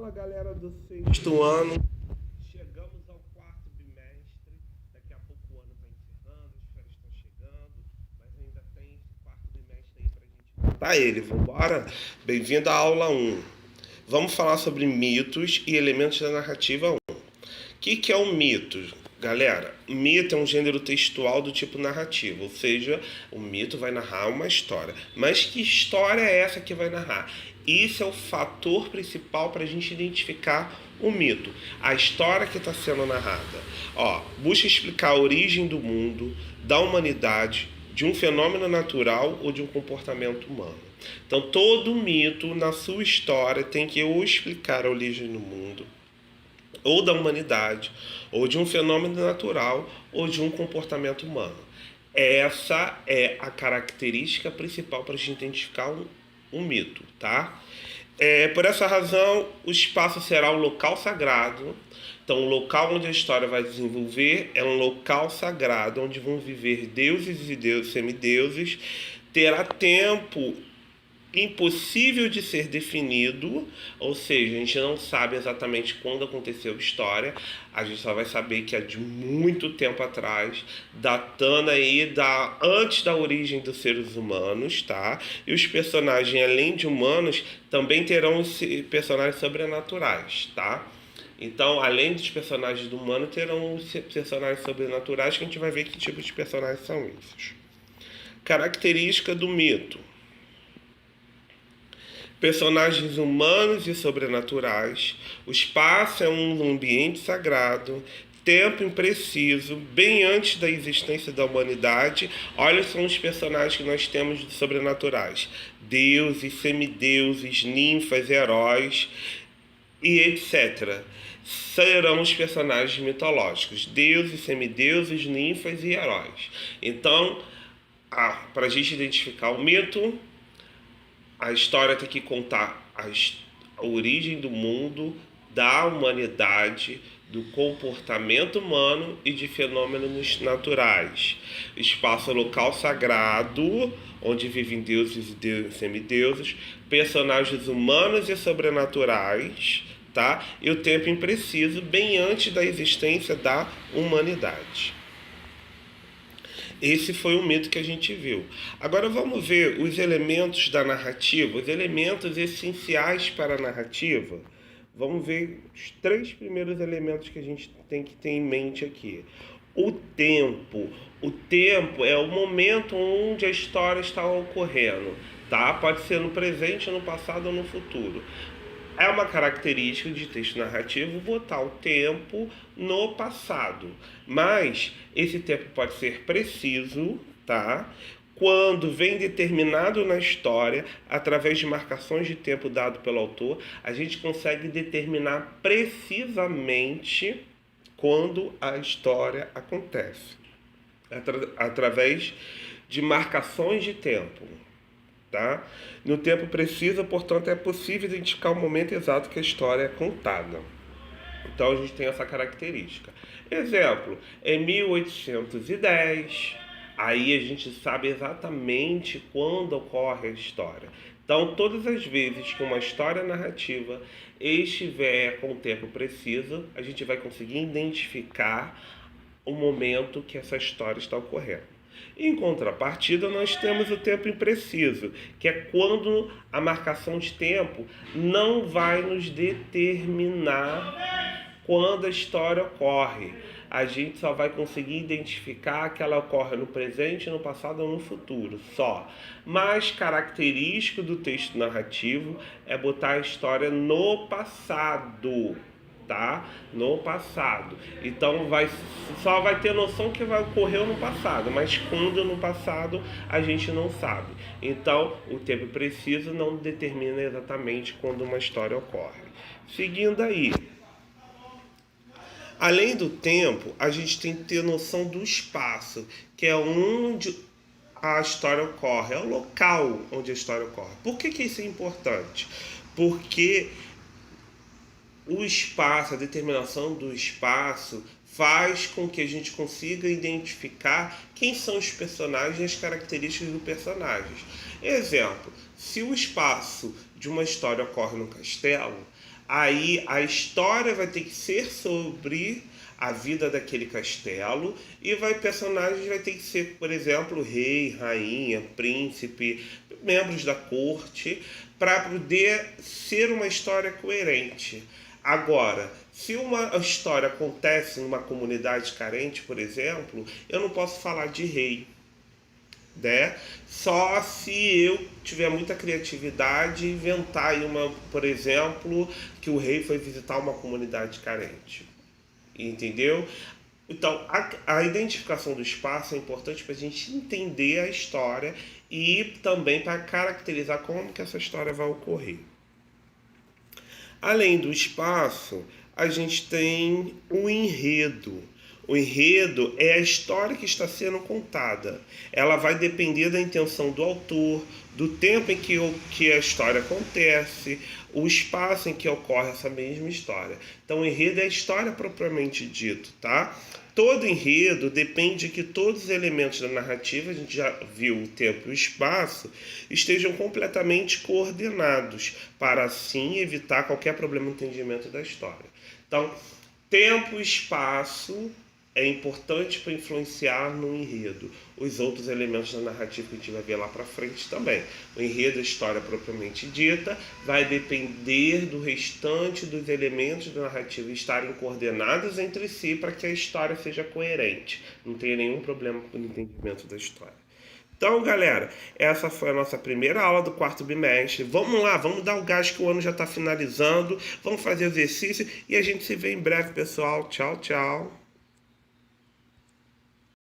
Fala, galera do sexto ano. Chegamos ao quarto bimestre. Daqui a pouco o ano está encerrando, as férias estão chegando, mas ainda tem esse quarto bimestre aí pra gente. Tá ele, vambora? Bem-vindo à aula um. Vamos falar sobre mitos e elementos da narrativa 1. O que é um mito? Galera, mito é um gênero textual do tipo narrativo, ou seja, o mito vai narrar uma história. Mas que história é essa que vai narrar? Isso é o fator principal para a gente identificar o mito, a história que está sendo narrada. Busca explicar a origem do mundo, da humanidade, de um fenômeno natural ou de um comportamento humano. Então, todo mito, na sua história, tem que ou explicar a origem do mundo, ou da humanidade, ou de um fenômeno natural, ou de um comportamento humano. Essa é a característica principal para a gente identificar um mito, tá? Por essa razão, o espaço será um local sagrado. Então, o local onde a história vai desenvolver é um local sagrado, onde vão viver deuses e semideuses. Terá tempo impossível de ser definido, ou seja, a gente não sabe exatamente quando aconteceu a história, a gente só vai saber que é de muito tempo atrás, datando aí antes da origem dos seres humanos, tá? E os personagens, além de humanos, também terão personagens sobrenaturais, tá? Então, além dos personagens do humano, terão os personagens sobrenaturais, que a gente vai ver que tipo de personagens são esses. Característica do mito: personagens humanos e sobrenaturais, o espaço é um ambiente sagrado, tempo impreciso, bem antes da existência da humanidade. Olha, são os personagens que nós temos de sobrenaturais: deuses, semideuses, ninfas, heróis e etc. Serão os personagens mitológicos: deuses, semideuses, ninfas e heróis. Então, para a gente identificar o mito, a história tem que contar a origem do mundo, da humanidade, do comportamento humano e de fenômenos naturais. Espaço local sagrado, onde vivem deuses e semideuses, personagens humanos e sobrenaturais, tá? E o tempo impreciso, bem antes da existência da humanidade. Esse foi o mito que a gente viu. Agora vamos ver os elementos da narrativa, os elementos essenciais para a narrativa. Vamos ver os 3 primeiros elementos que a gente tem que ter em mente aqui. O tempo. O tempo é o momento onde a história está ocorrendo, tá? Pode ser no presente, no passado ou no futuro. É uma característica de texto narrativo botar o tempo no passado, mas esse tempo pode ser preciso, tá? Quando vem determinado na história, através de marcações de tempo dado pelo autor, a gente consegue determinar precisamente quando a história acontece, através de marcações de tempo. Tá? No tempo preciso, portanto, é possível identificar o momento exato que a história é contada. Então, a gente tem essa característica. Exemplo, em 1810, aí a gente sabe exatamente quando ocorre a história. Então, todas as vezes que uma história narrativa estiver com o tempo preciso, a gente vai conseguir identificar o momento que essa história está ocorrendo. Em contrapartida, nós temos o tempo impreciso, que é quando a marcação de tempo não vai nos determinar quando a história ocorre. A gente só vai conseguir identificar que ela ocorre no presente, no passado ou no futuro, só. Mas característico do texto narrativo é botar a história no passado, tá? No passado. Então só vai ter noção que vai ocorrer no passado, mas quando no passado a gente não sabe. Então, o tempo preciso não determina exatamente quando uma história ocorre. Seguindo aí, além do tempo, a gente tem que ter noção do espaço, que é onde a história ocorre, é o local onde a história ocorre. Por que isso é importante? Porque o espaço, a determinação do espaço, faz com que a gente consiga identificar quem são os personagens e as características do personagem. Exemplo, se o espaço de uma história ocorre no castelo, Aí a história vai ter que ser sobre a vida daquele castelo e personagens vai ter que ser, por exemplo, rei, rainha, príncipe, membros da corte, para poder ser uma história coerente. Agora, se uma história acontece numa comunidade carente, por exemplo, eu não posso falar de rei, né? Só se eu tiver muita criatividade e inventar aí uma, por exemplo, que o rei foi visitar uma comunidade carente. Entendeu? Então, a identificação do espaço é importante para a gente entender a história e também para caracterizar como que essa história vai ocorrer. Além do espaço, a gente tem o enredo. O enredo é a história que está sendo contada. Ela vai depender da intenção do autor, do tempo em que a história acontece, o espaço em que ocorre essa mesma história. Então, o enredo é a história propriamente dito, tá? Todo enredo depende que todos os elementos da narrativa, a gente já viu o tempo e o espaço, estejam completamente coordenados, para assim evitar qualquer problema no entendimento da história. Então, tempo e espaço é importante para influenciar no enredo. Os outros elementos da narrativa que a gente vai ver lá para frente também. O enredo, a história propriamente dita, vai depender do restante dos elementos da narrativa estarem coordenados entre si para que a história seja coerente. Não tenha nenhum problema com o entendimento da história. Então, galera, essa foi a nossa primeira aula do quarto bimestre. Vamos lá, vamos dar o gás que o ano já está finalizando. Vamos fazer exercício e a gente se vê em breve, pessoal. Tchau, tchau.